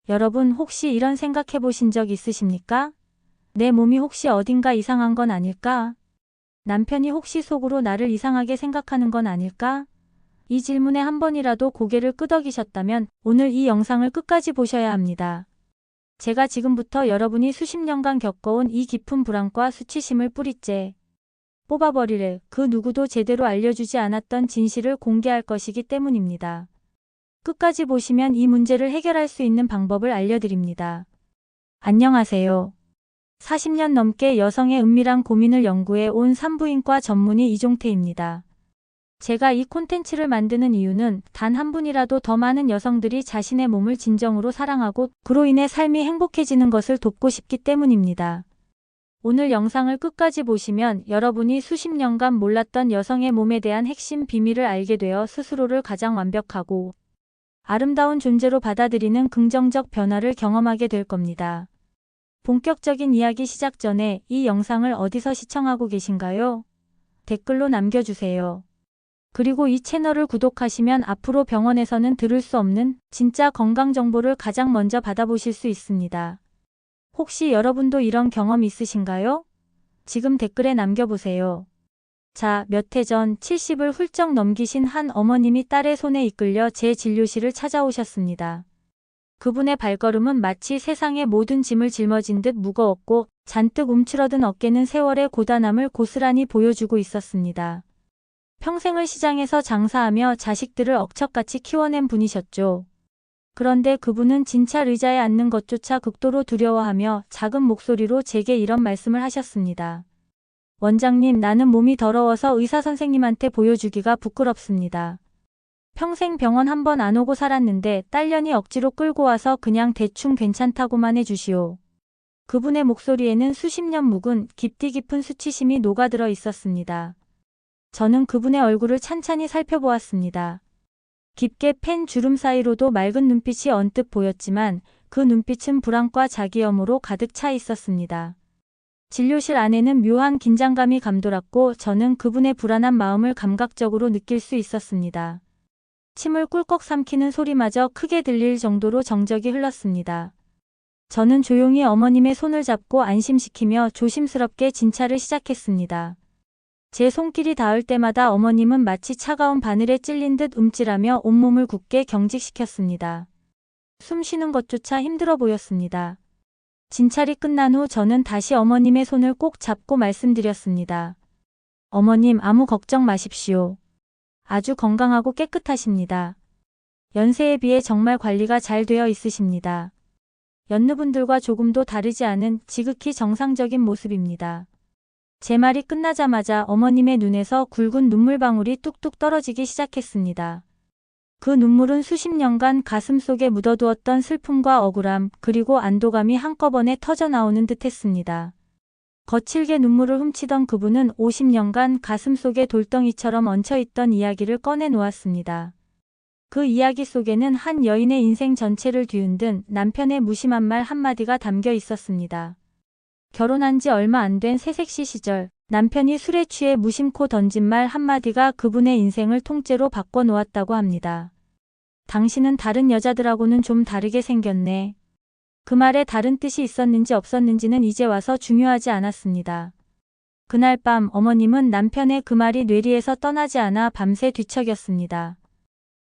여러분 혹시 이런 생각해 보신 적 있으십니까? 내 몸이 혹시 어딘가 이상한 건 아닐까? 남편이 혹시 속으로 나를 이상하게 생각하는 건 아닐까? 이 질문에 한 번이라도 고개를 끄덕이셨다면 오늘 이 영상을 끝까지 보셔야 합니다. 제가 지금부터 여러분이 수십 년간 겪어온 이 깊은 불안과 수치심을 뿌리째 뽑아버리래 그 누구도 제대로 알려주지 않았던 진실을 공개할 것이기 때문입니다. 끝까지 보시면 이 문제를 해결할 수 있는 방법을 알려드립니다. 안녕하세요. 40년 넘게 여성의 은밀한 고민을 연구해 온 산부인과 전문의 이종태입니다. 제가 이 콘텐츠를 만드는 이유는 단 한 분이라도 더 많은 여성들이 자신의 몸을 진정으로 사랑하고 그로 인해 삶이 행복해지는 것을 돕고 싶기 때문입니다. 오늘 영상을 끝까지 보시면 여러분이 수십 년간 몰랐던 여성의 몸에 대한 핵심 비밀을 알게 되어 스스로를 가장 완벽하고 아름다운 존재로 받아들이는 긍정적 변화를 경험하게 될 겁니다. 본격적인 이야기 시작 전에 이 영상을 어디서 시청하고 계신가요? 댓글로 남겨주세요. 그리고 이 채널을 구독하시면 앞으로 병원에서는 들을 수 없는 진짜 건강 정보를 가장 먼저 받아보실 수 있습니다. 혹시 여러분도 이런 경험 있으신가요? 지금 댓글에 남겨보세요. 자, 몇 해 전 70을 훌쩍 넘기신 한 어머님이 딸의 손에 이끌려 제 진료실을 찾아오셨습니다. 그분의 발걸음은 마치 세상의 모든 짐을 짊어진 듯 무거웠고 잔뜩 움츠러든 어깨는 세월의 고단함을 고스란히 보여주고 있었습니다. 평생을 시장에서 장사하며 자식들을 억척같이 키워낸 분이셨죠. 그런데 그분은 진찰 의자에 앉는 것조차 극도로 두려워하며 작은 목소리로 제게 이런 말씀을 하셨습니다. 원장님, 나는 몸이 더러워서 의사 선생님한테 보여주기가 부끄럽습니다. 평생 병원 한 번 안 오고 살았는데 딸년이 억지로 끌고 와서 그냥 대충 괜찮다고만 해주시오. 그분의 목소리에는 수십 년 묵은 깊디 깊은 수치심이 녹아들어 있었습니다. 저는 그분의 얼굴을 찬찬히 살펴보았습니다. 깊게 팬 주름 사이로도 맑은 눈빛이 언뜻 보였지만 그 눈빛은 불안과 자기혐오로 가득 차 있었습니다. 진료실 안에는 묘한 긴장감이 감돌았고 저는 그분의 불안한 마음을 감각적으로 느낄 수 있었습니다. 침을 꿀꺽 삼키는 소리마저 크게 들릴 정도로 정적이 흘렀습니다. 저는 조용히 어머님의 손을 잡고 안심시키며 조심스럽게 진찰을 시작했습니다. 제 손길이 닿을 때마다 어머님은 마치 차가운 바늘에 찔린 듯 움찔하며 온몸을 굳게 경직시켰습니다. 숨 쉬는 것조차 힘들어 보였습니다. 진찰이 끝난 후 저는 다시 어머님의 손을 꼭 잡고 말씀드렸습니다. 어머님, 아무 걱정 마십시오. 아주 건강하고 깨끗하십니다. 연세에 비해 정말 관리가 잘 되어 있으십니다. 연느분들과 조금도 다르지 않은 지극히 정상적인 모습입니다. 제 말이 끝나자마자 어머님의 눈에서 굵은 눈물방울이 뚝뚝 떨어지기 시작했습니다. 그 눈물은 수십 년간 가슴속에 묻어두었던 슬픔과 억울함 그리고 안도감이 한꺼번에 터져나오는 듯했습니다. 거칠게 눈물을 훔치던 그분은 50년간 가슴속에 돌덩이처럼 얹혀있던 이야기를 꺼내놓았습니다. 그 이야기 속에는 한 여인의 인생 전체를 뒤흔든 남편의 무심한 말 한마디가 담겨 있었습니다. 결혼한 지 얼마 안 된 새색시 시절 남편이 술에 취해 무심코 던진 말 한마디가 그분의 인생을 통째로 바꿔놓았다고 합니다. 당신은 다른 여자들하고는 좀 다르게 생겼네. 그 말에 다른 뜻이 있었는지 없었는지는 이제 와서 중요하지 않았습니다. 그날 밤 어머님은 남편의 그 말이 뇌리에서 떠나지 않아 밤새 뒤척였습니다.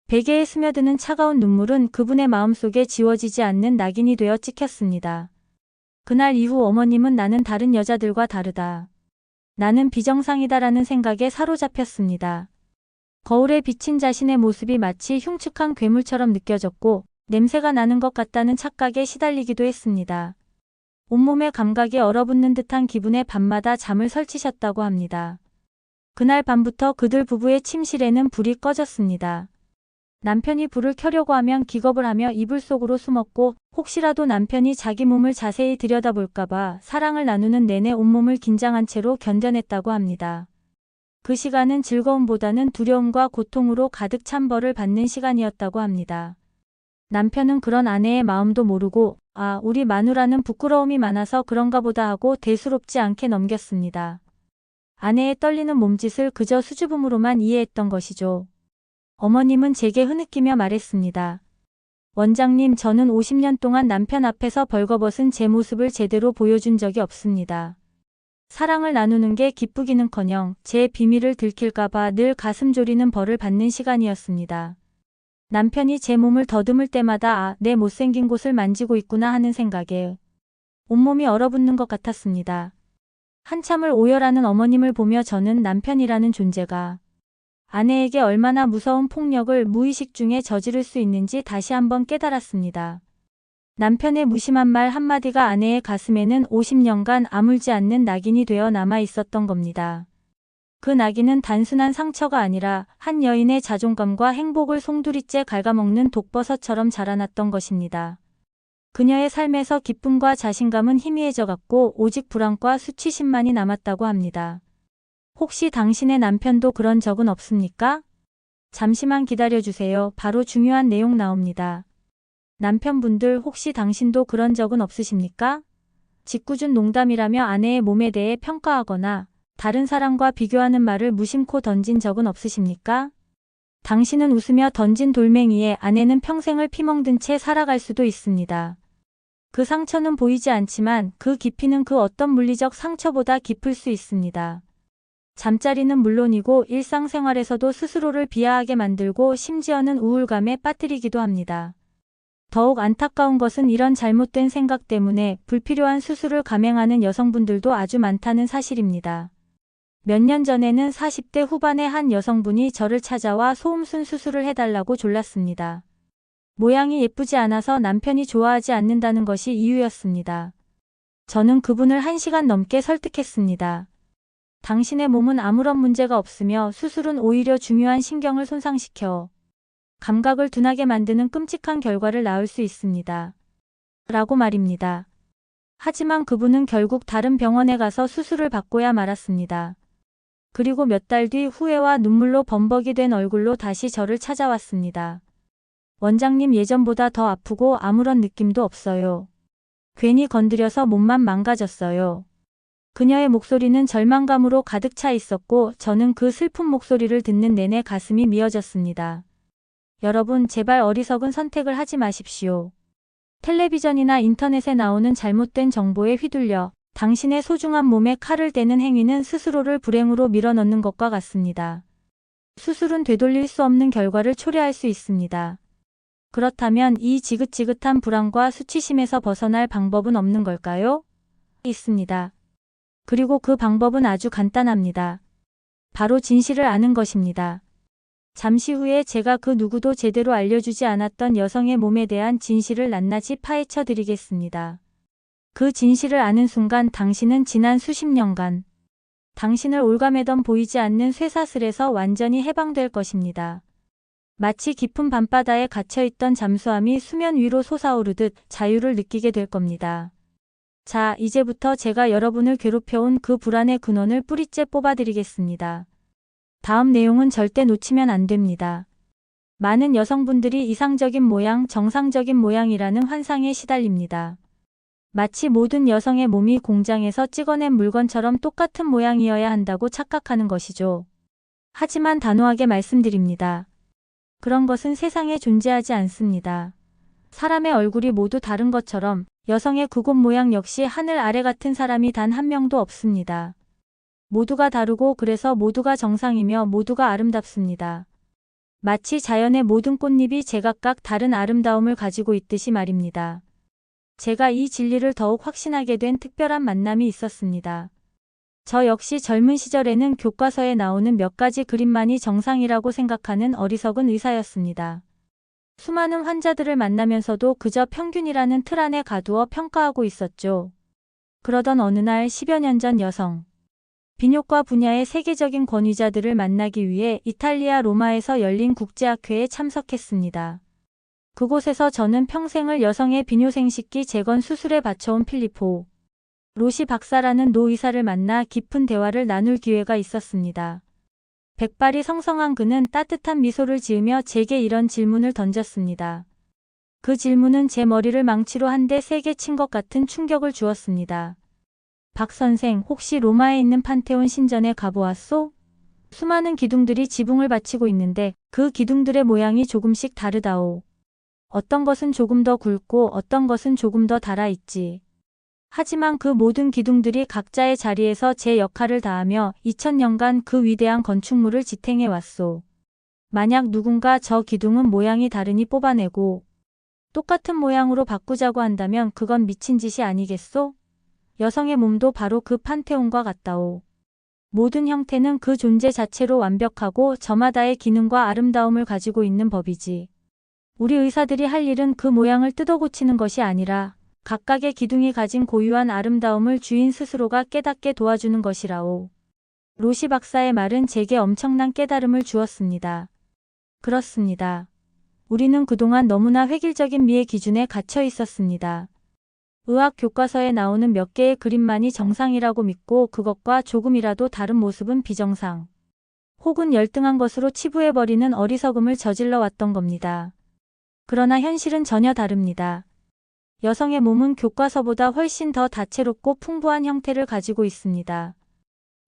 베개에 스며드는 차가운 눈물은 그분의 마음속에 지워지지 않는 낙인이 되어 찍혔습니다. 그날 이후 어머님은 나는 다른 여자들과 다르다. 나는 비정상이다라는 생각에 사로잡혔습니다. 거울에 비친 자신의 모습이 마치 흉측한 괴물처럼 느껴졌고 냄새가 나는 것 같다는 착각에 시달리기도 했습니다. 온몸의 감각이 얼어붙는 듯한 기분에 밤마다 잠을 설치셨다고 합니다. 그날 밤부터 그들 부부의 침실에는 불이 꺼졌습니다. 남편이 불을 켜려고 하면 기겁을 하며 이불 속으로 숨었고 혹시라도 남편이 자기 몸을 자세히 들여다볼까봐 사랑을 나누는 내내 온몸을 긴장한 채로 견뎌냈다고 합니다. 그 시간은 즐거움보다는 두려움과 고통으로 가득 찬 벌을 받는 시간이었다고 합니다. 남편은 그런 아내의 마음도 모르고 우리 마누라는 부끄러움이 많아서 그런가 보다 하고 대수롭지 않게 넘겼습니다. 아내의 떨리는 몸짓을 그저 수줍음으로만 이해했던 것이죠. 어머님은 제게 흐느끼며 말했습니다. 원장님, 저는 50년 동안 남편 앞에서 벌거벗은 제 모습을 제대로 보여준 적이 없습니다. 사랑을 나누는 게 기쁘기는커녕 제 비밀을 들킬까봐 늘 가슴 졸이는 벌을 받는 시간이었습니다. 남편이 제 몸을 더듬을 때마다 아, 내 못생긴 곳을 만지고 있구나 하는 생각에 온몸이 얼어붙는 것 같았습니다. 한참을 오열하는 어머님을 보며 저는 남편이라는 존재가 아내에게 얼마나 무서운 폭력을 무의식 중에 저지를 수 있는지 다시 한번 깨달았습니다. 남편의 무심한 말 한마디가 아내의 가슴에는 50년간 아물지 않는 낙인이 되어 남아 있었던 겁니다. 그 낙인은 단순한 상처가 아니라 한 여인의 자존감과 행복을 송두리째 갉아먹는 독버섯처럼 자라났던 것입니다. 그녀의 삶에서 기쁨과 자신감은 희미해져갔고 오직 불안과 수치심만이 남았다고 합니다. 혹시 당신의 남편도 그런 적은 없습니까? 잠시만 기다려주세요. 바로 중요한 내용 나옵니다. 남편분들 혹시 당신도 그런 적은 없으십니까? 짓궂은 농담이라며 아내의 몸에 대해 평가하거나 다른 사람과 비교하는 말을 무심코 던진 적은 없으십니까? 당신은 웃으며 던진 돌멩이에 아내는 평생을 피멍든 채 살아갈 수도 있습니다. 그 상처는 보이지 않지만 그 깊이는 그 어떤 물리적 상처보다 깊을 수 있습니다. 잠자리는 물론이고 일상생활에서도 스스로를 비하하게 만들고 심지어는 우울감에 빠뜨리기도 합니다. 더욱 안타까운 것은 이런 잘못된 생각 때문에 불필요한 수술을 감행하는 여성분들도 아주 많다는 사실입니다. 몇 년 전에는 40대 후반의 한 여성분이 저를 찾아와 소음순 수술을 해달라고 졸랐습니다. 모양이 예쁘지 않아서 남편이 좋아하지 않는다는 것이 이유였습니다. 저는 그분을 1시간 넘게 설득했습니다. 당신의 몸은 아무런 문제가 없으며 수술은 오히려 중요한 신경을 손상시켜 감각을 둔하게 만드는 끔찍한 결과를 낳을 수 있습니다. 라고 말입니다. 하지만 그분은 결국 다른 병원에 가서 수술을 받고야 말았습니다. 그리고 몇 달 뒤 후회와 눈물로 범벅이 된 얼굴로 다시 저를 찾아왔습니다. 원장님, 예전보다 더 아프고 아무런 느낌도 없어요. 괜히 건드려서 몸만 망가졌어요. 그녀의 목소리는 절망감으로 가득 차 있었고 저는 그 슬픈 목소리를 듣는 내내 가슴이 미어졌습니다. 여러분, 제발 어리석은 선택을 하지 마십시오. 텔레비전이나 인터넷에 나오는 잘못된 정보에 휘둘려 당신의 소중한 몸에 칼을 대는 행위는 스스로를 불행으로 밀어넣는 것과 같습니다. 수술은 되돌릴 수 없는 결과를 초래할 수 있습니다. 그렇다면 이 지긋지긋한 불안과 수치심에서 벗어날 방법은 없는 걸까요? 있습니다. 그리고 그 방법은 아주 간단합니다. 바로 진실을 아는 것입니다. 잠시 후에 제가 그 누구도 제대로 알려주지 않았던 여성의 몸에 대한 진실을 낱낱이 파헤쳐 드리겠습니다. 그 진실을 아는 순간 당신은 지난 수십 년간 당신을 올가매던 보이지 않는 쇠사슬에서 완전히 해방될 것입니다. 마치 깊은 밤바다에 갇혀있던 잠수함이 수면 위로 솟아오르듯 자유를 느끼게 될 겁니다. 자, 이제부터 제가 여러분을 괴롭혀온 그 불안의 근원을 뿌리째 뽑아드리겠습니다. 다음 내용은 절대 놓치면 안 됩니다. 많은 여성분들이 이상적인 모양, 정상적인 모양이라는 환상에 시달립니다. 마치 모든 여성의 몸이 공장에서 찍어낸 물건처럼 똑같은 모양이어야 한다고 착각하는 것이죠. 하지만 단호하게 말씀드립니다. 그런 것은 세상에 존재하지 않습니다. 사람의 얼굴이 모두 다른 것처럼 여성의 구곳 모양 역시 하늘 아래 같은 사람이 단 한 명도 없습니다. 모두가 다르고 그래서 모두가 정상이며 모두가 아름답습니다. 마치 자연의 모든 꽃잎이 제각각 다른 아름다움을 가지고 있듯이 말입니다. 제가 이 진리를 더욱 확신하게 된 특별한 만남이 있었습니다. 저 역시 젊은 시절에는 교과서에 나오는 몇 가지 그림만이 정상이라고 생각하는 어리석은 의사였습니다. 수많은 환자들을 만나면서도 그저 평균이라는 틀 안에 가두어 평가하고 있었죠. 그러던 어느 날 10여 년 전 여성 비뇨과 분야의 세계적인 권위자들을 만나기 위해 이탈리아 로마에서 열린 국제학회에 참석했습니다. 그곳에서 저는 평생을 여성의 비뇨생식기 재건 수술에 바쳐온 필리포 로시 박사라는 노 의사를 만나 깊은 대화를 나눌 기회가 있었습니다. 백발이 성성한 그는 따뜻한 미소를 지으며 제게 이런 질문을 던졌습니다. 그 질문은 제 머리를 망치로 한 대 세게 친 것 같은 충격을 주었습니다. 박 선생, 혹시 로마에 있는 판테온 신전에 가보았소? 수많은 기둥들이 지붕을 받치고 있는데 그 기둥들의 모양이 조금씩 다르다오. 어떤 것은 조금 더 굵고 어떤 것은 조금 더 달아있지. 하지만 그 모든 기둥들이 각자의 자리에서 제 역할을 다하며 2000년간 그 위대한 건축물을 지탱해 왔소. 만약 누군가 저 기둥은 모양이 다르니 뽑아내고 똑같은 모양으로 바꾸자고 한다면 그건 미친 짓이 아니겠소? 여성의 몸도 바로 그 판테온과 같다오. 모든 형태는 그 존재 자체로 완벽하고 저마다의 기능과 아름다움을 가지고 있는 법이지. 우리 의사들이 할 일은 그 모양을 뜯어 고치는 것이 아니라 각각의 기둥이 가진 고유한 아름다움을 주인 스스로가 깨닫게 도와주는 것이라오. 로시 박사의 말은 제게 엄청난 깨달음을 주었습니다. 그렇습니다. 우리는 그동안 너무나 획일적인 미의 기준에 갇혀 있었습니다. 의학 교과서에 나오는 몇 개의 그림만이 정상이라고 믿고 그것과 조금이라도 다른 모습은 비정상, 혹은 열등한 것으로 치부해버리는 어리석음을 저질러 왔던 겁니다. 그러나 현실은 전혀 다릅니다. 여성의 몸은 교과서보다 훨씬 더 다채롭고 풍부한 형태를 가지고 있습니다.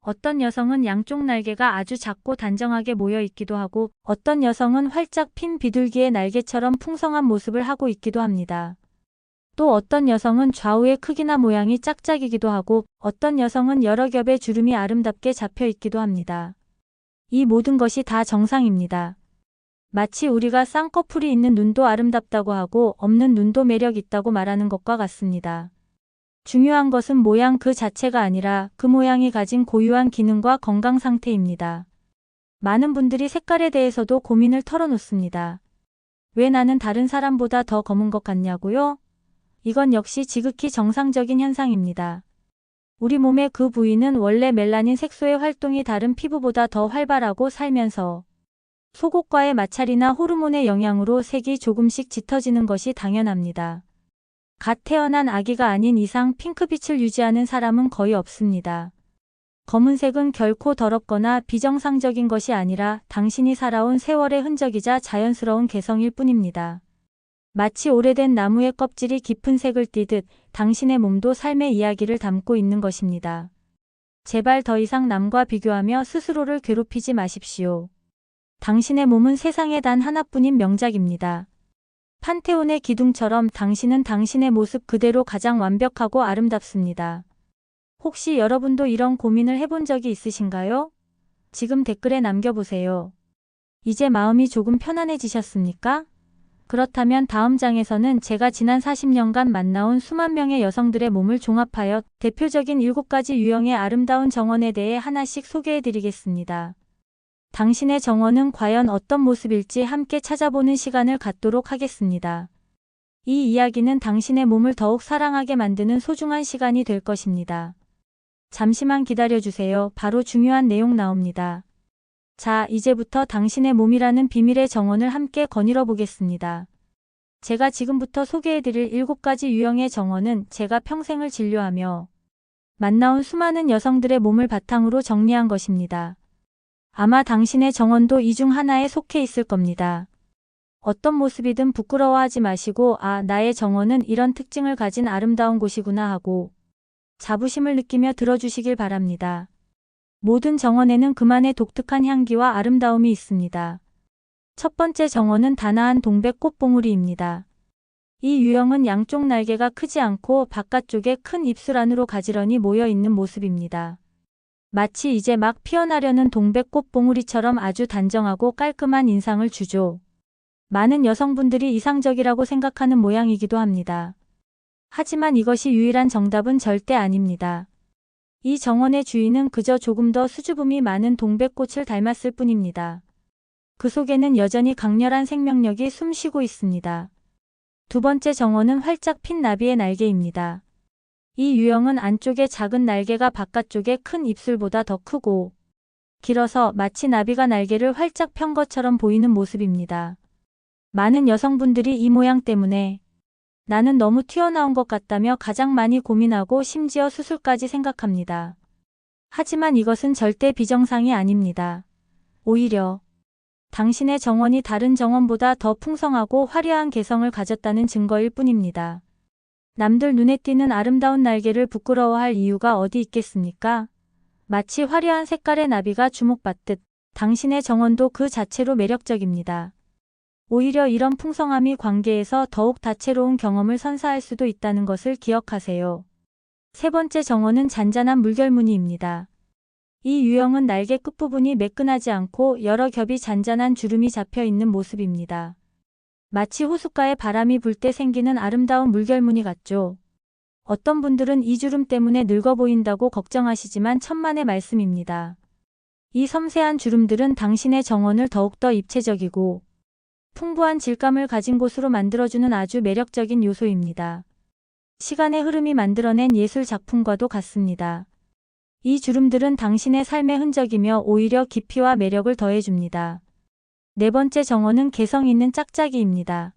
어떤 여성은 양쪽 날개가 아주 작고 단정하게 모여 있기도 하고 어떤 여성은 활짝 핀 비둘기의 날개처럼 풍성한 모습을 하고 있기도 합니다. 또 어떤 여성은 좌우의 크기나 모양이 짝짝이기도 하고 어떤 여성은 여러 겹의 주름이 아름답게 잡혀 있기도 합니다. 이 모든 것이 다 정상입니다. 마치 우리가 쌍꺼풀이 있는 눈도 아름답다고 하고 없는 눈도 매력 있다고 말하는 것과 같습니다. 중요한 것은 모양 그 자체가 아니라 그 모양이 가진 고유한 기능과 건강 상태입니다. 많은 분들이 색깔에 대해서도 고민을 털어놓습니다. 왜 나는 다른 사람보다 더 검은 것 같냐고요? 이건 역시 지극히 정상적인 현상입니다. 우리 몸의 그 부위는 원래 멜라닌 색소의 활동이 다른 피부보다 더 활발하고 살면서 속옷과의 마찰이나 호르몬의 영향으로 색이 조금씩 짙어지는 것이 당연합니다. 갓 태어난 아기가 아닌 이상 핑크빛을 유지하는 사람은 거의 없습니다. 검은색은 결코 더럽거나 비정상적인 것이 아니라 당신이 살아온 세월의 흔적이자 자연스러운 개성일 뿐입니다. 마치 오래된 나무의 껍질이 깊은 색을 띠듯 당신의 몸도 삶의 이야기를 담고 있는 것입니다. 제발 더 이상 남과 비교하며 스스로를 괴롭히지 마십시오. 당신의 몸은 세상에 단 하나뿐인 명작입니다. 판테온의 기둥처럼 당신은 당신의 모습 그대로 가장 완벽하고 아름답습니다. 혹시 여러분도 이런 고민을 해본 적이 있으신가요? 지금 댓글에 남겨보세요. 이제 마음이 조금 편안해지셨습니까? 그렇다면 다음 장에서는 제가 지난 40년간 만나온 수만 명의 여성들의 몸을 종합하여 대표적인 7가지 유형의 아름다운 정원에 대해 하나씩 소개해드리겠습니다. 당신의 정원은 과연 어떤 모습일지 함께 찾아보는 시간을 갖도록 하겠습니다. 이 이야기는 당신의 몸을 더욱 사랑하게 만드는 소중한 시간이 될 것입니다. 잠시만 기다려주세요. 바로 중요한 내용 나옵니다. 자, 이제부터 당신의 몸이라는 비밀의 정원을 함께 거닐어 보겠습니다. 제가 지금부터 소개해드릴 7가지 유형의 정원은 제가 평생을 진료하며 만나온 수많은 여성들의 몸을 바탕으로 정리한 것입니다. 아마 당신의 정원도 이 중 하나에 속해 있을 겁니다. 어떤 모습이든 부끄러워하지 마시고 나의 정원은 이런 특징을 가진 아름다운 곳이구나 하고 자부심을 느끼며 들어주시길 바랍니다. 모든 정원에는 그만의 독특한 향기와 아름다움이 있습니다. 첫 번째 정원은 다나한 동백 꽃봉우리입니다. 이 유형은 양쪽 날개가 크지 않고 바깥쪽에 큰 입술 안으로 가지런히 모여 있는 모습입니다. 마치 이제 막 피어나려는 동백꽃 봉우리처럼 아주 단정하고 깔끔한 인상을 주죠. 많은 여성분들이 이상적이라고 생각하는 모양이기도 합니다. 하지만 이것이 유일한 정답은 절대 아닙니다. 이 정원의 주인은 그저 조금 더 수줍음이 많은 동백꽃을 닮았을 뿐입니다. 그 속에는 여전히 강렬한 생명력이 숨쉬고 있습니다. 두 번째 정원은 활짝 핀 나비의 날개입니다. 이 유형은 안쪽에 작은 날개가 바깥쪽에 큰 입술보다 더 크고 길어서 마치 나비가 날개를 활짝 편 것처럼 보이는 모습입니다. 많은 여성분들이 이 모양 때문에 나는 너무 튀어나온 것 같다며 가장 많이 고민하고 심지어 수술까지 생각합니다. 하지만 이것은 절대 비정상이 아닙니다. 오히려 당신의 정원이 다른 정원보다 더 풍성하고 화려한 개성을 가졌다는 증거일 뿐입니다. 남들 눈에 띄는 아름다운 날개를 부끄러워할 이유가 어디 있겠습니까? 마치 화려한 색깔의 나비가 주목받듯 당신의 정원도 그 자체로 매력적입니다. 오히려 이런 풍성함이 관계에서 더욱 다채로운 경험을 선사할 수도 있다는 것을 기억하세요. 세 번째 정원은 잔잔한 물결무늬입니다. 이 유형은 날개 끝부분이 매끈하지 않고 여러 겹이 잔잔한 주름이 잡혀 있는 모습입니다. 마치 호숫가에 바람이 불 때 생기는 아름다운 물결무늬 같죠. 어떤 분들은 이 주름 때문에 늙어 보인다고 걱정하시지만 천만의 말씀입니다. 이 섬세한 주름들은 당신의 정원을 더욱더 입체적이고 풍부한 질감을 가진 곳으로 만들어주는 아주 매력적인 요소입니다. 시간의 흐름이 만들어낸 예술 작품과도 같습니다. 이 주름들은 당신의 삶의 흔적이며 오히려 깊이와 매력을 더해줍니다. 네 번째 정원은 개성 있는 짝짝이입니다.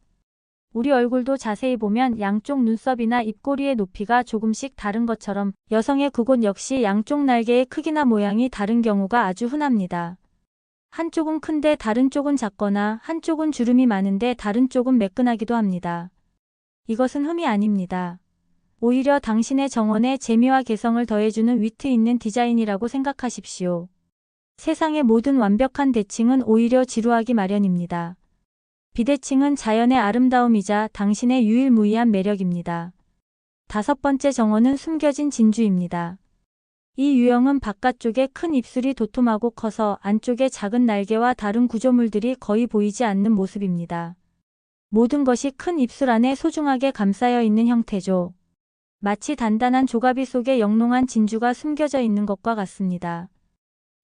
우리 얼굴도 자세히 보면 양쪽 눈썹이나 입꼬리의 높이가 조금씩 다른 것처럼 여성의 그곳 역시 양쪽 날개의 크기나 모양이 다른 경우가 아주 흔합니다. 한쪽은 큰데 다른 쪽은 작거나 한쪽은 주름이 많은데 다른 쪽은 매끈하기도 합니다. 이것은 흠이 아닙니다. 오히려 당신의 정원에 재미와 개성을 더해주는 위트 있는 디자인이라고 생각하십시오. 세상의 모든 완벽한 대칭은 오히려 지루하기 마련입니다. 비대칭은 자연의 아름다움이자 당신의 유일무이한 매력입니다. 다섯 번째 정원은 숨겨진 진주입니다. 이 유형은 바깥쪽에 큰 입술이 도톰하고 커서 안쪽에 작은 날개와 다른 구조물들이 거의 보이지 않는 모습입니다. 모든 것이 큰 입술 안에 소중하게 감싸여 있는 형태죠. 마치 단단한 조가비 속에 영롱한 진주가 숨겨져 있는 것과 같습니다.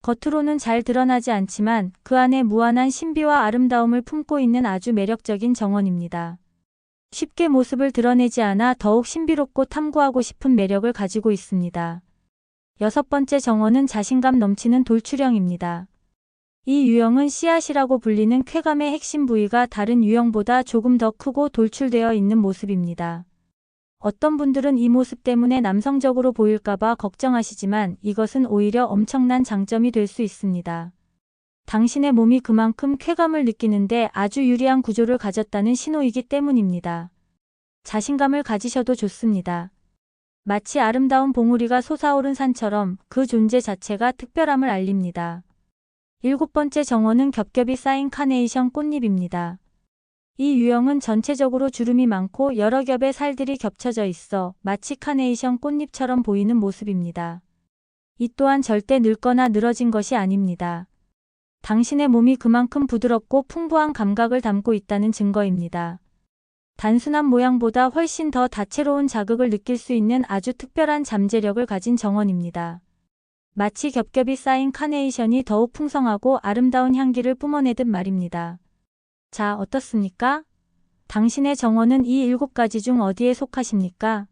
겉으로는 잘 드러나지 않지만 그 안에 무한한 신비와 아름다움을 품고 있는 아주 매력적인 정원입니다. 쉽게 모습을 드러내지 않아 더욱 신비롭고 탐구하고 싶은 매력을 가지고 있습니다. 여섯 번째 정원은 자신감 넘치는 돌출형입니다. 이 유형은 씨앗이라고 불리는 쾌감의 핵심 부위가 다른 유형보다 조금 더 크고 돌출되어 있는 모습입니다. 어떤 분들은 이 모습 때문에 남성적으로 보일까봐 걱정하시지만 이것은 오히려 엄청난 장점이 될 수 있습니다. 당신의 몸이 그만큼 쾌감을 느끼는데 아주 유리한 구조를 가졌다는 신호이기 때문입니다. 자신감을 가지셔도 좋습니다. 마치 아름다운 봉우리가 솟아오른 산처럼 그 존재 자체가 특별함을 알립니다. 일곱 번째 정원은 겹겹이 쌓인 카네이션 꽃잎입니다. 이 유형은 전체적으로 주름이 많고 여러 겹의 살들이 겹쳐져 있어 마치 카네이션 꽃잎처럼 보이는 모습입니다. 이 또한 절대 늙거나 늘어진 것이 아닙니다. 당신의 몸이 그만큼 부드럽고 풍부한 감각을 담고 있다는 증거입니다. 단순한 모양보다 훨씬 더 다채로운 자극을 느낄 수 있는 아주 특별한 잠재력을 가진 정원입니다. 마치 겹겹이 쌓인 카네이션이 더욱 풍성하고 아름다운 향기를 뿜어내듯 말입니다. 자, 어떻습니까? 당신의 정원은 이 7가지 중 어디에 속하십니까?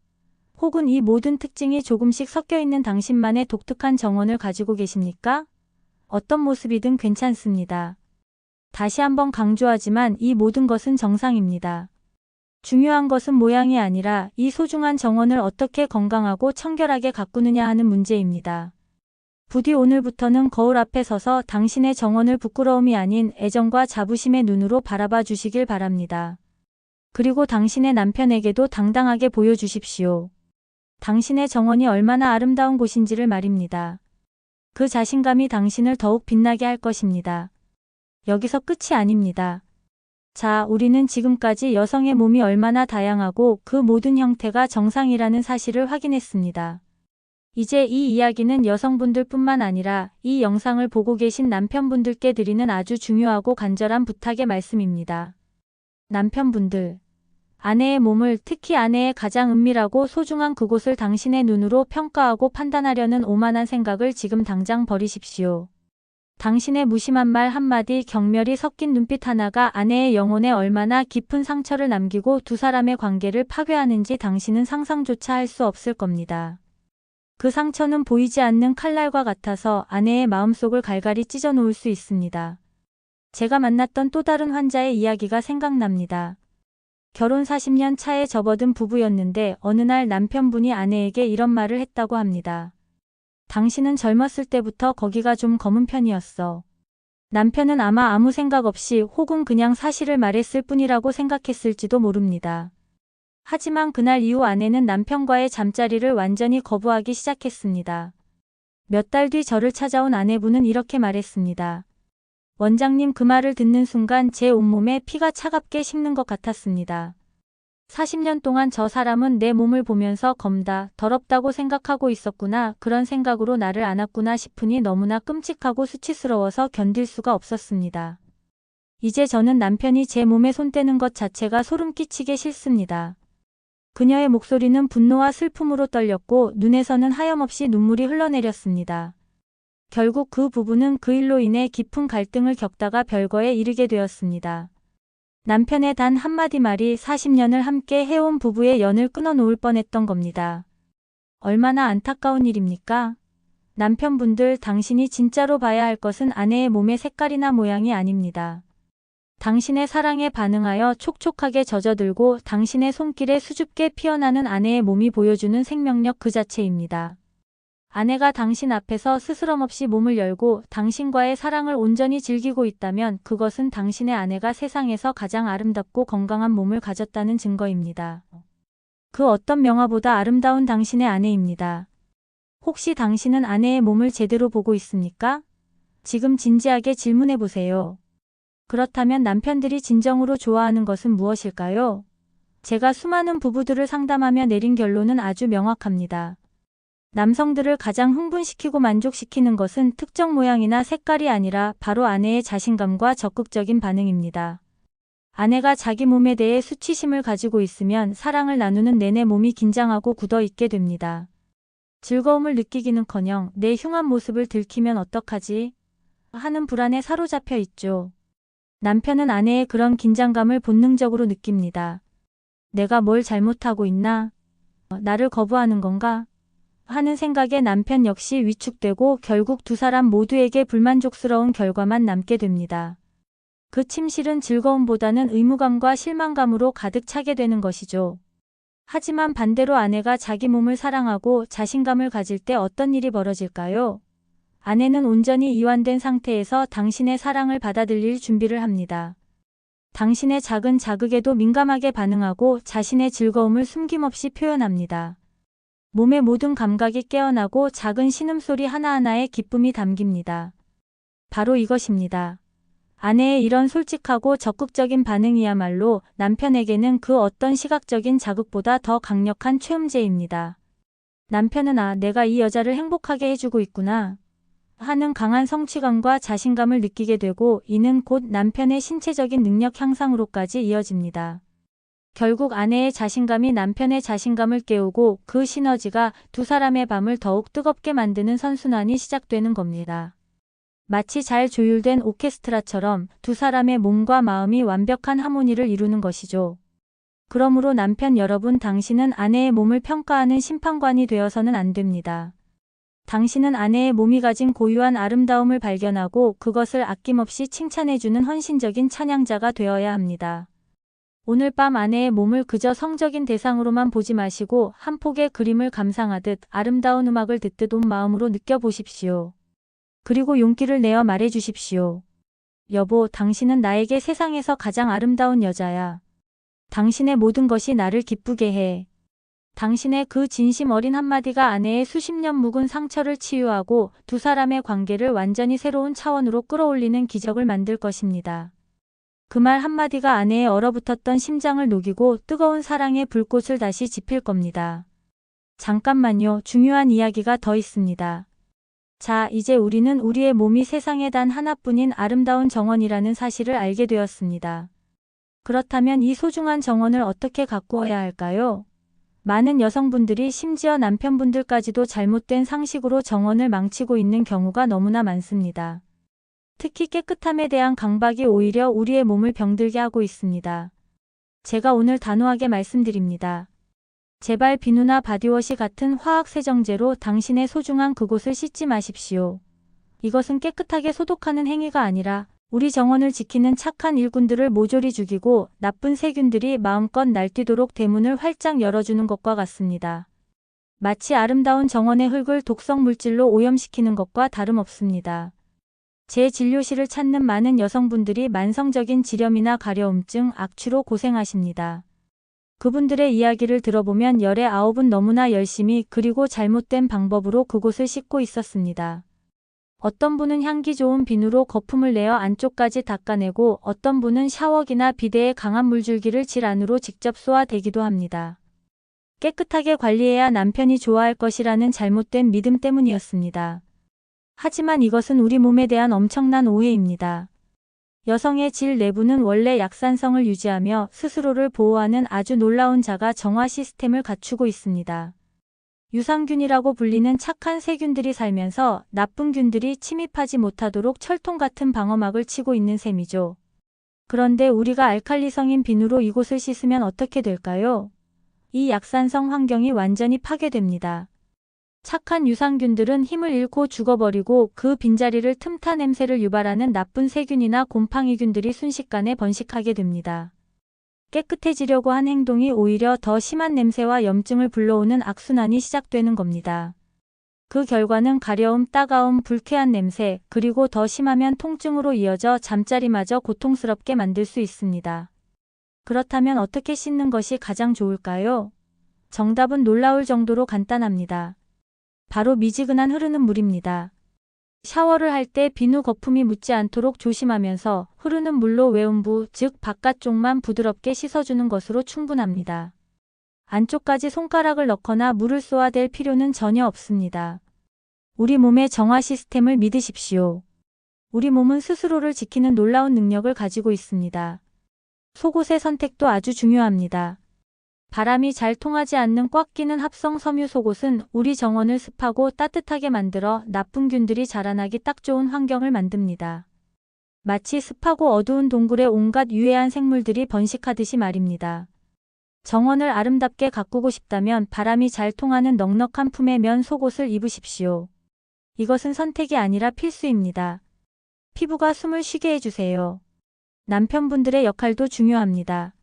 혹은 이 모든 특징이 조금씩 섞여 있는 당신만의 독특한 정원을 가지고 계십니까? 어떤 모습이든 괜찮습니다. 다시 한번 강조하지만 이 모든 것은 정상입니다. 중요한 것은 모양이 아니라 이 소중한 정원을 어떻게 건강하고 청결하게 가꾸느냐 하는 문제입니다. 부디 오늘부터는 거울 앞에 서서 당신의 정원을 부끄러움이 아닌 애정과 자부심의 눈으로 바라봐 주시길 바랍니다. 그리고 당신의 남편에게도 당당하게 보여주십시오. 당신의 정원이 얼마나 아름다운 곳인지를 말입니다. 그 자신감이 당신을 더욱 빛나게 할 것입니다. 여기서 끝이 아닙니다. 자, 우리는 지금까지 여성의 몸이 얼마나 다양하고 그 모든 형태가 정상이라는 사실을 확인했습니다. 이제 이 이야기는 여성분들뿐만 아니라 이 영상을 보고 계신 남편분들께 드리는 아주 중요하고 간절한 부탁의 말씀입니다. 남편분들, 아내의 몸을, 특히 아내의 가장 은밀하고 소중한 그곳을 당신의 눈으로 평가하고 판단하려는 오만한 생각을 지금 당장 버리십시오. 당신의 무심한 말 한마디, 경멸이 섞인 눈빛 하나가 아내의 영혼에 얼마나 깊은 상처를 남기고 두 사람의 관계를 파괴하는지 당신은 상상조차 할 수 없을 겁니다. 그 상처는 보이지 않는 칼날과 같아서 아내의 마음속을 갈갈이 찢어 놓을 수 있습니다. 제가 만났던 또 다른 환자의 이야기가 생각납니다. 결혼 40년 차에 접어든 부부였는데 어느 날 남편분이 아내에게 이런 말을 했다고 합니다. 당신은 젊었을 때부터 거기가 좀 검은 편이었어. 남편은 아마 아무 생각 없이 혹은 그냥 사실을 말했을 뿐이라고 생각했을지도 모릅니다. 하지만 그날 이후 아내는 남편과의 잠자리를 완전히 거부하기 시작했습니다. 몇 달 뒤 저를 찾아온 아내분은 이렇게 말했습니다. 원장님 그 말을 듣는 순간 제 온몸에 피가 차갑게 식는 것 같았습니다. 40년 동안 저 사람은 내 몸을 보면서 검다, 더럽다고 생각하고 있었구나, 그런 생각으로 나를 안았구나 싶으니 너무나 끔찍하고 수치스러워서 견딜 수가 없었습니다. 이제 저는 남편이 제 몸에 손 떼는 것 자체가 소름 끼치게 싫습니다. 그녀의 목소리는 분노와 슬픔으로 떨렸고 눈에서는 하염없이 눈물이 흘러내렸습니다. 결국 그 부부는 그 일로 인해 깊은 갈등을 겪다가 별거에 이르게 되었습니다. 남편의 단 한마디 말이 40년을 함께 해온 부부의 연을 끊어놓을 뻔했던 겁니다. 얼마나 안타까운 일입니까? 남편분들, 당신이 진짜로 봐야 할 것은 아내의 몸의 색깔이나 모양이 아닙니다. 당신의 사랑에 반응하여 촉촉하게 젖어들고 당신의 손길에 수줍게 피어나는 아내의 몸이 보여주는 생명력 그 자체입니다. 아내가 당신 앞에서 스스럼없이 몸을 열고 당신과의 사랑을 온전히 즐기고 있다면 그것은 당신의 아내가 세상에서 가장 아름답고 건강한 몸을 가졌다는 증거입니다. 그 어떤 명화보다 아름다운 당신의 아내입니다. 혹시 당신은 아내의 몸을 제대로 보고 있습니까? 지금 진지하게 질문해 보세요. 그렇다면 남편들이 진정으로 좋아하는 것은 무엇일까요? 제가 수많은 부부들을 상담하며 내린 결론은 아주 명확합니다. 남성들을 가장 흥분시키고 만족시키는 것은 특정 모양이나 색깔이 아니라 바로 아내의 자신감과 적극적인 반응입니다. 아내가 자기 몸에 대해 수치심을 가지고 있으면 사랑을 나누는 내내 몸이 긴장하고 굳어있게 됩니다. 즐거움을 느끼기는커녕 내 흉한 모습을 들키면 어떡하지? 하는 불안에 사로잡혀 있죠. 남편은 아내의 그런 긴장감을 본능적으로 느낍니다. 내가 뭘 잘못하고 있나? 나를 거부하는 건가? 하는 생각에 남편 역시 위축되고 결국 두 사람 모두에게 불만족스러운 결과만 남게 됩니다. 그 침실은 즐거움보다는 의무감과 실망감으로 가득 차게 되는 것이죠. 하지만 반대로 아내가 자기 몸을 사랑하고 자신감을 가질 때 어떤 일이 벌어질까요? 아내는 온전히 이완된 상태에서 당신의 사랑을 받아들일 준비를 합니다. 당신의 작은 자극에도 민감하게 반응하고 자신의 즐거움을 숨김없이 표현합니다. 몸의 모든 감각이 깨어나고 작은 신음소리 하나하나에 기쁨이 담깁니다. 바로 이것입니다. 아내의 이런 솔직하고 적극적인 반응이야말로 남편에게는 그 어떤 시각적인 자극보다 더 강력한 최음제입니다. 남편은 내가 이 여자를 행복하게 해주고 있구나 하는 강한 성취감과 자신감을 느끼게 되고 이는 곧 남편의 신체적인 능력 향상으로까지 이어집니다. 결국 아내의 자신감이 남편의 자신감을 깨우고 그 시너지가 두 사람의 밤을 더욱 뜨겁게 만드는 선순환이 시작되는 겁니다. 마치 잘 조율된 오케스트라처럼 두 사람의 몸과 마음이 완벽한 하모니를 이루는 것이죠. 그러므로 남편 여러분, 당신은 아내의 몸을 평가하는 심판관이 되어서는 안 됩니다. 당신은 아내의 몸이 가진 고유한 아름다움을 발견하고 그것을 아낌없이 칭찬해주는 헌신적인 찬양자가 되어야 합니다. 오늘 밤 아내의 몸을 그저 성적인 대상으로만 보지 마시고 한 폭의 그림을 감상하듯 아름다운 음악을 듣듯 온 마음으로 느껴보십시오. 그리고 용기를 내어 말해주십시오. 여보, 당신은 나에게 세상에서 가장 아름다운 여자야. 당신의 모든 것이 나를 기쁘게 해. 당신의 그 진심 어린 한마디가 아내의 수십 년 묵은 상처를 치유하고 두 사람의 관계를 완전히 새로운 차원으로 끌어올리는 기적을 만들 것입니다. 그 말 한마디가 아내의 얼어붙었던 심장을 녹이고 뜨거운 사랑의 불꽃을 다시 지필 겁니다. 잠깐만요. 중요한 이야기가 더 있습니다. 자, 이제 우리는 우리의 몸이 세상에 단 하나뿐인 아름다운 정원이라는 사실을 알게 되었습니다. 그렇다면 이 소중한 정원을 어떻게 가꾸어야 할까요? 많은 여성분들이 심지어 남편분들까지도 잘못된 상식으로 정원을 망치고 있는 경우가 너무나 많습니다. 특히 깨끗함에 대한 강박이 오히려 우리의 몸을 병들게 하고 있습니다. 제가 오늘 단호하게 말씀드립니다. 제발 비누나 바디워시 같은 화학 세정제로 당신의 소중한 그곳을 씻지 마십시오. 이것은 깨끗하게 소독하는 행위가 아니라 우리 정원을 지키는 착한 일꾼들을 모조리 죽이고 나쁜 세균들이 마음껏 날뛰도록 대문을 활짝 열어주는 것과 같습니다. 마치 아름다운 정원의 흙을 독성 물질로 오염시키는 것과 다름없습니다. 제 진료실을 찾는 많은 여성분들이 만성적인 지렴이나 가려움증, 악취로 고생하십니다. 그분들의 이야기를 들어보면 열의 9은 너무나 열심히 그리고 잘못된 방법으로 그곳을 씻고 있었습니다. 어떤 분은 향기 좋은 비누로 거품을 내어 안쪽까지 닦아내고 어떤 분은 샤워기나 비데에 강한 물줄기를 질 안으로 직접 쏘아대기도 합니다. 깨끗하게 관리해야 남편이 좋아할 것이라는 잘못된 믿음 때문이었습니다. 하지만 이것은 우리 몸에 대한 엄청난 오해입니다. 여성의 질 내부는 원래 약산성을 유지하며 스스로를 보호하는 아주 놀라운 자가 정화 시스템을 갖추고 있습니다. 유산균이라고 불리는 착한 세균들이 살면서 나쁜 균들이 침입하지 못하도록 철통 같은 방어막을 치고 있는 셈이죠. 그런데 우리가 알칼리성인 비누로 이곳을 씻으면 어떻게 될까요? 이 약산성 환경이 완전히 파괴됩니다. 착한 유산균들은 힘을 잃고 죽어버리고 그 빈자리를 틈타 냄새를 유발하는 나쁜 세균이나 곰팡이균들이 순식간에 번식하게 됩니다. 깨끗해지려고 한 행동이 오히려 더 심한 냄새와 염증을 불러오는 악순환이 시작되는 겁니다. 그 결과는 가려움, 따가움, 불쾌한 냄새, 그리고 더 심하면 통증으로 이어져 잠자리마저 고통스럽게 만들 수 있습니다. 그렇다면 어떻게 씻는 것이 가장 좋을까요? 정답은 놀라울 정도로 간단합니다. 바로 미지근한 흐르는 물입니다. 샤워를 할 때 비누 거품이 묻지 않도록 조심하면서 흐르는 물로 외음부, 즉 바깥쪽만 부드럽게 씻어주는 것으로 충분합니다. 안쪽까지 손가락을 넣거나 물을 쏘아댈 필요는 전혀 없습니다. 우리 몸의 정화 시스템을 믿으십시오. 우리 몸은 스스로를 지키는 놀라운 능력을 가지고 있습니다. 속옷의 선택도 아주 중요합니다. 바람이 잘 통하지 않는 꽉 끼는 합성 섬유 속옷은 우리 정원을 습하고 따뜻하게 만들어 나쁜 균들이 자라나기 딱 좋은 환경을 만듭니다. 마치 습하고 어두운 동굴에 온갖 유해한 생물들이 번식하듯이 말입니다. 정원을 아름답게 가꾸고 싶다면 바람이 잘 통하는 넉넉한 품의 면 속옷을 입으십시오. 이것은 선택이 아니라 필수입니다. 피부가 숨을 쉬게 해주세요. 남편분들의 역할도 중요합니다.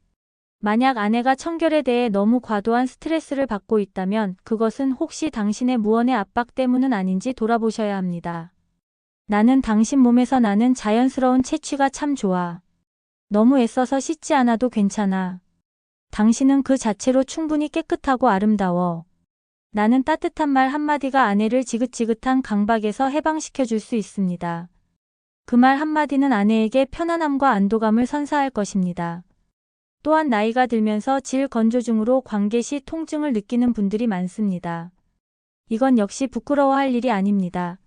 만약 아내가 청결에 대해 너무 과도한 스트레스를 받고 있다면 그것은 혹시 당신의 무언의 압박 때문은 아닌지 돌아보셔야 합니다. 나는 당신 몸에서 나는 자연스러운 채취가 참 좋아. 너무 애써서 씻지 않아도 괜찮아. 당신은 그 자체로 충분히 깨끗하고 아름다워. 나는 따뜻한 말 한마디가 아내를 지긋지긋한 강박에서 해방시켜 줄 수 있습니다. 그 말 한마디는 아내에게 편안함과 안도감을 선사할 것입니다. 또한 나이가 들면서 질 건조증으로 관계 시 통증을 느끼는 분들이 많습니다. 이건 역시 부끄러워할 일이 아닙니다.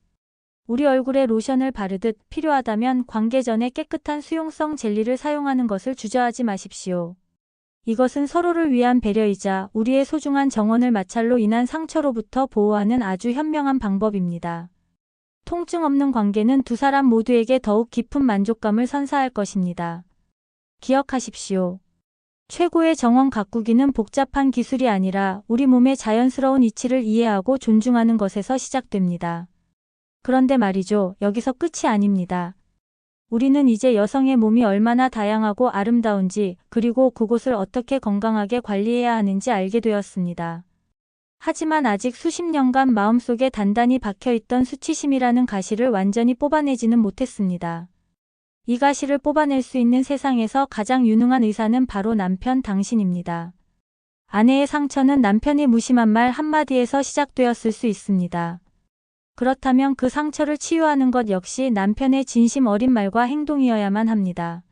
우리 얼굴에 로션을 바르듯 필요하다면 관계 전에 깨끗한 수용성 젤리를 사용하는 것을 주저하지 마십시오. 이것은 서로를 위한 배려이자 우리의 소중한 정원을 마찰로 인한 상처로부터 보호하는 아주 현명한 방법입니다. 통증 없는 관계는 두 사람 모두에게 더욱 깊은 만족감을 선사할 것입니다. 기억하십시오. 최고의 정원 가꾸기는 복잡한 기술이 아니라 우리 몸의 자연스러운 이치를 이해하고 존중하는 것에서 시작됩니다. 그런데 말이죠, 여기서 끝이 아닙니다. 우리는 이제 여성의 몸이 얼마나 다양하고 아름다운지 그리고 그곳을 어떻게 건강하게 관리해야 하는지 알게 되었습니다. 하지만 아직 수십 년간 마음속에 단단히 박혀있던 수치심이라는 가시를 완전히 뽑아내지는 못했습니다. 이 가시를 뽑아낼 수 있는 세상에서 가장 유능한 의사는 바로 남편 당신입니다. 아내의 상처는 남편의 무심한 말 한마디에서 시작되었을 수 있습니다. 그렇다면 그 상처를 치유하는 것 역시 남편의 진심 어린 말과 행동이어야만 합니다.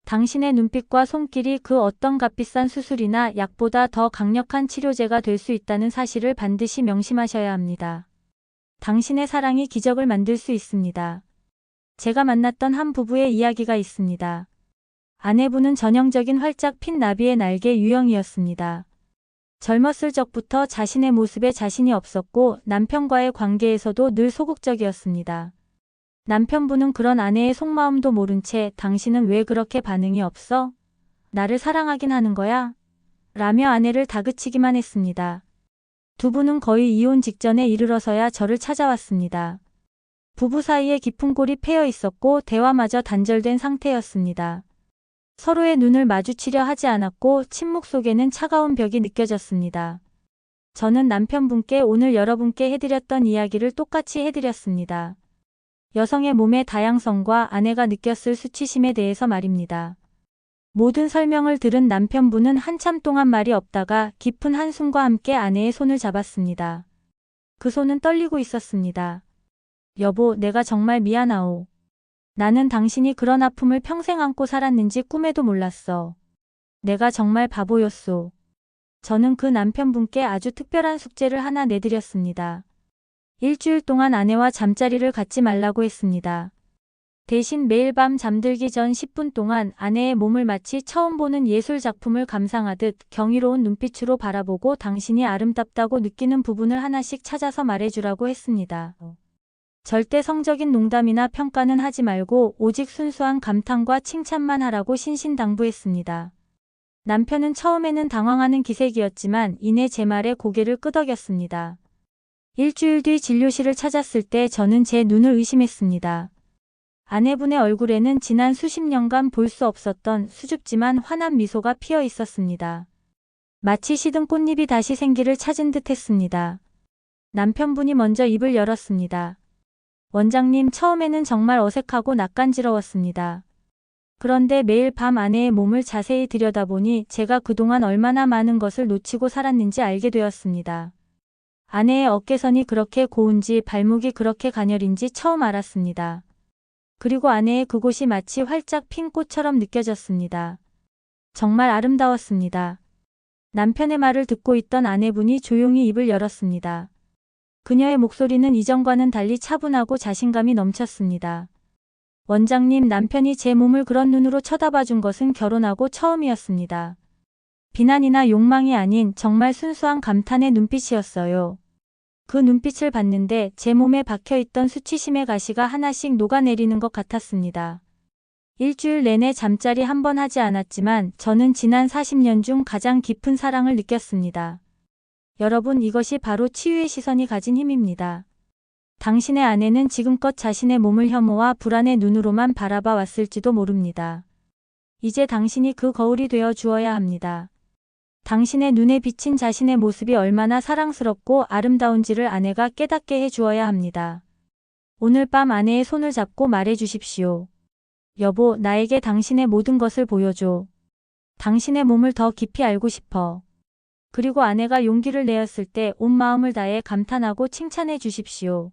당신의 눈빛과 손길이 그 어떤 값비싼 수술이나 약보다 더 강력한 치료제가 될 수 있다는 사실을 반드시 명심하셔야 합니다. 당신의 사랑이 기적을 만들 수 있습니다. 제가 만났던 한 부부의 이야기가 있습니다. 아내분은 전형적인 활짝 핀 나비의 날개 유형이었습니다. 젊었을 적부터 자신의 모습에 자신이 없었고 남편과의 관계에서도 늘 소극적이었습니다. 남편분은 그런 아내의 속마음도 모른 채 당신은 왜 그렇게 반응이 없어? 나를 사랑하긴 하는 거야? 라며 아내를 다그치기만 했습니다. 두 분은 거의 이혼 직전에 이르러서야 저를 찾아왔습니다. 부부 사이에 깊은 골이 패여 있었고 대화마저 단절된 상태였습니다. 서로의 눈을 마주치려 하지 않았고 침묵 속에는 차가운 벽이 느껴졌습니다. 저는 남편분께 오늘 여러분께 해드렸던 이야기를 똑같이 해드렸습니다. 여성의 몸의 다양성과 아내가 느꼈을 수치심에 대해서 말입니다. 모든 설명을 들은 남편분은 한참 동안 말이 없다가 깊은 한숨과 함께 아내의 손을 잡았습니다. 그 손은 떨리고 있었습니다. 여보, 내가 정말 미안하오. 나는 당신이 그런 아픔을 평생 안고 살았는지 꿈에도 몰랐어. 내가 정말 바보였소. 저는 그 남편분께 아주 특별한 숙제를 하나 내드렸습니다. 일주일 동안 아내와 잠자리를 갖지 말라고 했습니다. 대신 매일 밤 잠들기 전 10분 동안 아내의 몸을 마치 처음 보는 예술 작품을 감상하듯 경이로운 눈빛으로 바라보고 당신이 아름답다고 느끼는 부분을 하나씩 찾아서 말해주라고 했습니다. 절대 성적인 농담이나 평가는 하지 말고 오직 순수한 감탄과 칭찬만 하라고 신신당부했습니다. 남편은 처음에는 당황하는 기색이었지만 이내 제 말에 고개를 끄덕였습니다. 일주일 뒤 진료실을 찾았을 때 저는 제 눈을 의심했습니다. 아내분의 얼굴에는 지난 수십 년간 볼 수 없었던 수줍지만 환한 미소가 피어 있었습니다. 마치 시든 꽃잎이 다시 생기를 찾은 듯 했습니다. 남편분이 먼저 입을 열었습니다. 원장님, 처음에는 정말 어색하고 낯간지러웠습니다. 그런데 매일 밤 아내의 몸을 자세히 들여다보니 제가 그동안 얼마나 많은 것을 놓치고 살았는지 알게 되었습니다. 아내의 어깨선이 그렇게 고운지 발목이 그렇게 가녀린지 처음 알았습니다. 그리고 아내의 그곳이 마치 활짝 핀 꽃처럼 느껴졌습니다. 정말 아름다웠습니다. 남편의 말을 듣고 있던 아내분이 조용히 입을 열었습니다. 그녀의 목소리는 이전과는 달리 차분하고 자신감이 넘쳤습니다. 원장님, 남편이 제 몸을 그런 눈으로 쳐다봐준 것은 결혼하고 처음이었습니다. 비난이나 욕망이 아닌 정말 순수한 감탄의 눈빛이었어요. 그 눈빛을 봤는데 제 몸에 박혀있던 수치심의 가시가 하나씩 녹아내리는 것 같았습니다. 일주일 내내 잠자리 한 번 하지 않았지만 저는 지난 40년 중 가장 깊은 사랑을 느꼈습니다. 여러분, 이것이 바로 치유의 시선이 가진 힘입니다. 당신의 아내는 지금껏 자신의 몸을 혐오와 불안의 눈으로만 바라봐 왔을지도 모릅니다. 이제 당신이 그 거울이 되어 주어야 합니다. 당신의 눈에 비친 자신의 모습이 얼마나 사랑스럽고 아름다운지를 아내가 깨닫게 해 주어야 합니다. 오늘 밤 아내의 손을 잡고 말해 주십시오. 여보, 나에게 당신의 모든 것을 보여줘. 당신의 몸을 더 깊이 알고 싶어. 그리고 아내가 용기를 내었을 때 온 마음을 다해 감탄하고 칭찬해 주십시오.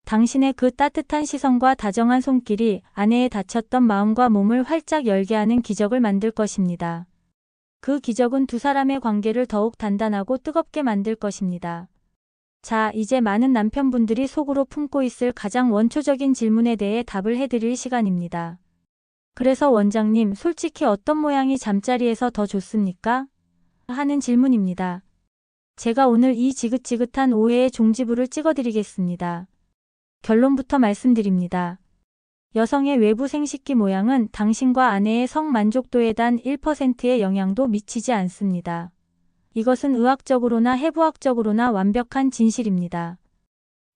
당신의 그 따뜻한 시선과 다정한 손길이 아내의 다쳤던 마음과 몸을 활짝 열게 하는 기적을 만들 것입니다. 그 기적은 두 사람의 관계를 더욱 단단하고 뜨겁게 만들 것입니다. 자, 이제 많은 남편분들이 속으로 품고 있을 가장 원초적인 질문에 대해 답을 해드릴 시간입니다. 그래서 원장님, 솔직히 어떤 모양이 잠자리에서 더 좋습니까? 하는 질문입니다. 제가 오늘 이 지긋지긋한 오해의 종지부를 찍어드리겠습니다. 결론부터 말씀드립니다. 여성의 외부 생식기 모양은 당신과 아내의 성 만족도에 단 1%의 영향도 미치지 않습니다. 이것은 의학적으로나 해부학적으로나 완벽한 진실입니다.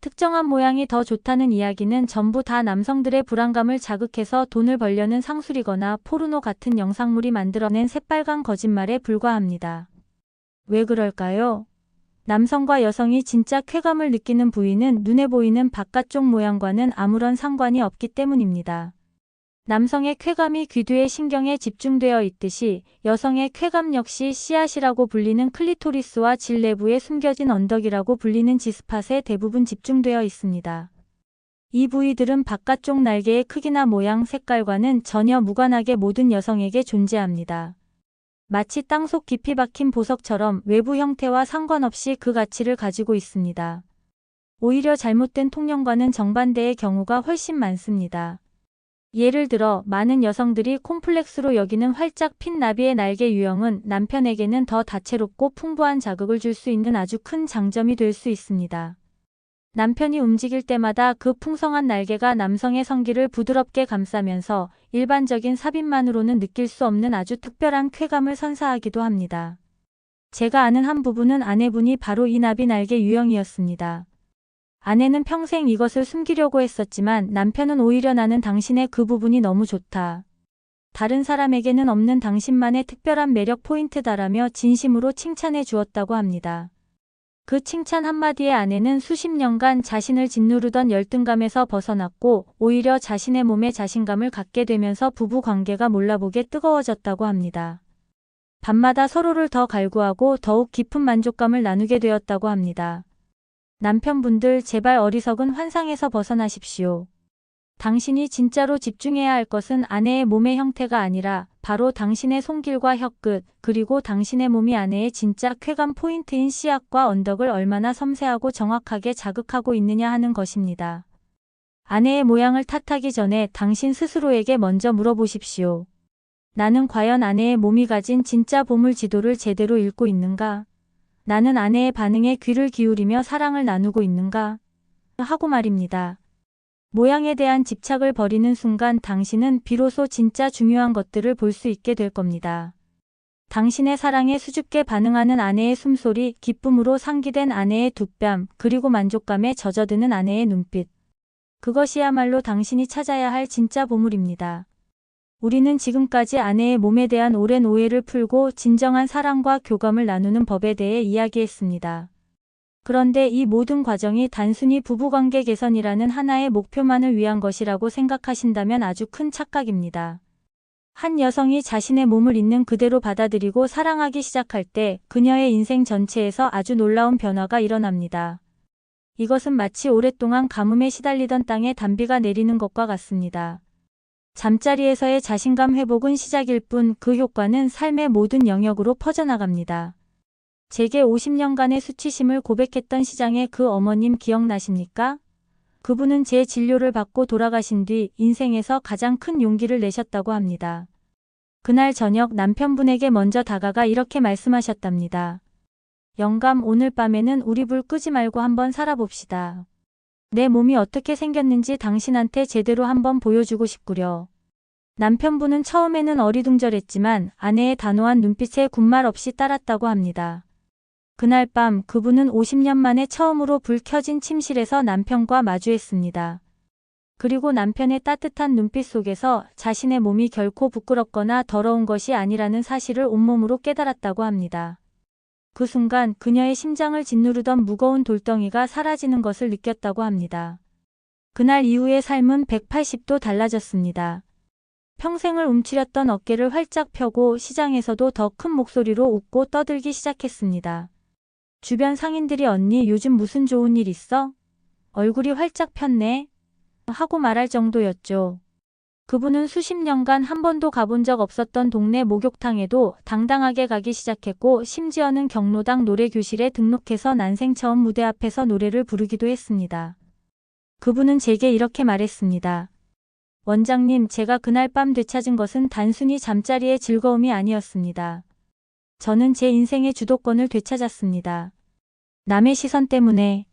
특정한 모양이 더 좋다는 이야기는 전부 다 남성들의 불안감을 자극해서 돈을 벌려는 상술이거나 포르노 같은 영상물이 만들어낸 새빨간 거짓말에 불과합니다. 왜 그럴까요? 남성과 여성이 진짜 쾌감을 느끼는 부위는 눈에 보이는 바깥쪽 모양과는 아무런 상관이 없기 때문입니다. 남성의 쾌감이 귀두의 신경에 집중되어 있듯이 여성의 쾌감 역시 씨앗이라고 불리는 클리토리스와 질 내부에 숨겨진 언덕이라고 불리는 지스팟에 대부분 집중되어 있습니다. 이 부위들은 바깥쪽 날개의 크기나 모양, 색깔과는 전혀 무관하게 모든 여성에게 존재합니다. 마치 땅속 깊이 박힌 보석처럼 외부 형태와 상관없이 그 가치를 가지고 있습니다. 오히려 잘못된 통념과는 정반대의 경우가 훨씬 많습니다. 예를 들어 많은 여성들이 콤플렉스로 여기는 활짝 핀 나비의 날개 유형은 남편에게는 더 다채롭고 풍부한 자극을 줄 수 있는 아주 큰 장점이 될 수 있습니다. 남편이 움직일 때마다 그 풍성한 날개가 남성의 성기를 부드럽게 감싸면서 일반적인 삽입만으로는 느낄 수 없는 아주 특별한 쾌감을 선사하기도 합니다. 제가 아는 한 부부는 아내분이 바로 이 나비 날개 유형이었습니다. 아내는 평생 이것을 숨기려고 했었지만 남편은 오히려 나는 당신의 그 부분이 너무 좋다. 다른 사람에게는 없는 당신만의 특별한 매력 포인트다라며 진심으로 칭찬해 주었다고 합니다. 그 칭찬 한마디에 아내는 수십 년간 자신을 짓누르던 열등감에서 벗어났고 오히려 자신의 몸에 자신감을 갖게 되면서 부부 관계가 몰라보게 뜨거워졌다고 합니다. 밤마다 서로를 더 갈구하고 더욱 깊은 만족감을 나누게 되었다고 합니다. 남편분들 제발 어리석은 환상에서 벗어나십시오. 당신이 진짜로 집중해야 할 것은 아내의 몸의 형태가 아니라 바로 당신의 손길과 혀끝, 그리고 당신의 몸이 아내의 진짜 쾌감 포인트인 씨앗과 언덕을 얼마나 섬세하고 정확하게 자극하고 있느냐 하는 것입니다. 아내의 모양을 탓하기 전에 당신 스스로에게 먼저 물어보십시오. 나는 과연 아내의 몸이 가진 진짜 보물 지도를 제대로 읽고 있는가? 나는 아내의 반응에 귀를 기울이며 사랑을 나누고 있는가? 하고 말입니다. 모양에 대한 집착을 버리는 순간 당신은 비로소 진짜 중요한 것들을 볼 수 있게 될 겁니다. 당신의 사랑에 수줍게 반응하는 아내의 숨소리, 기쁨으로 상기된 아내의 두 뺨, 그리고 만족감에 젖어드는 아내의 눈빛. 그것이야말로 당신이 찾아야 할 진짜 보물입니다. 우리는 지금까지 아내의 몸에 대한 오랜 오해를 풀고 진정한 사랑과 교감을 나누는 법에 대해 이야기했습니다. 그런데 이 모든 과정이 단순히 부부관계 개선이라는 하나의 목표만을 위한 것이라고 생각하신다면 아주 큰 착각입니다. 한 여성이 자신의 몸을 있는 그대로 받아들이고 사랑하기 시작할 때 그녀의 인생 전체에서 아주 놀라운 변화가 일어납니다. 이것은 마치 오랫동안 가뭄에 시달리던 땅에 단비가 내리는 것과 같습니다. 잠자리에서의 자신감 회복은 시작일 뿐 그 효과는 삶의 모든 영역으로 퍼져나갑니다. 제게 50년간의 수치심을 고백했던 시장의 그 어머님 기억나십니까? 그분은 제 진료를 받고 돌아가신 뒤 인생에서 가장 큰 용기를 내셨다고 합니다. 그날 저녁 남편분에게 먼저 다가가 이렇게 말씀하셨답니다. 영감, 오늘 밤에는 우리 불 끄지 말고 한번 살아봅시다. 내 몸이 어떻게 생겼는지 당신한테 제대로 한번 보여주고 싶구려. 남편분은 처음에는 어리둥절했지만 아내의 단호한 눈빛에 군말 없이 따랐다고 합니다. 그날 밤 그분은 50년 만에 처음으로 불 켜진 침실에서 남편과 마주했습니다. 그리고 남편의 따뜻한 눈빛 속에서 자신의 몸이 결코 부끄럽거나 더러운 것이 아니라는 사실을 온몸으로 깨달았다고 합니다. 그 순간 그녀의 심장을 짓누르던 무거운 돌덩이가 사라지는 것을 느꼈다고 합니다. 그날 이후의 삶은 180도 달라졌습니다. 평생을 움츠렸던 어깨를 활짝 펴고 시장에서도 더 큰 목소리로 웃고 떠들기 시작했습니다. 주변 상인들이 언니 요즘 무슨 좋은 일 있어? 얼굴이 활짝 폈네? 하고 말할 정도였죠. 그분은 수십 년간 한 번도 가본 적 없었던 동네 목욕탕에도 당당하게 가기 시작했고 심지어는 경로당 노래교실에 등록해서 난생 처음 무대 앞에서 노래를 부르기도 했습니다. 그분은 제게 이렇게 말했습니다. 원장님, 제가 그날 밤 되찾은 것은 단순히 잠자리의 즐거움이 아니었습니다. 저는 제 인생의 주도권을 되찾았습니다. 남의 시선 때문에,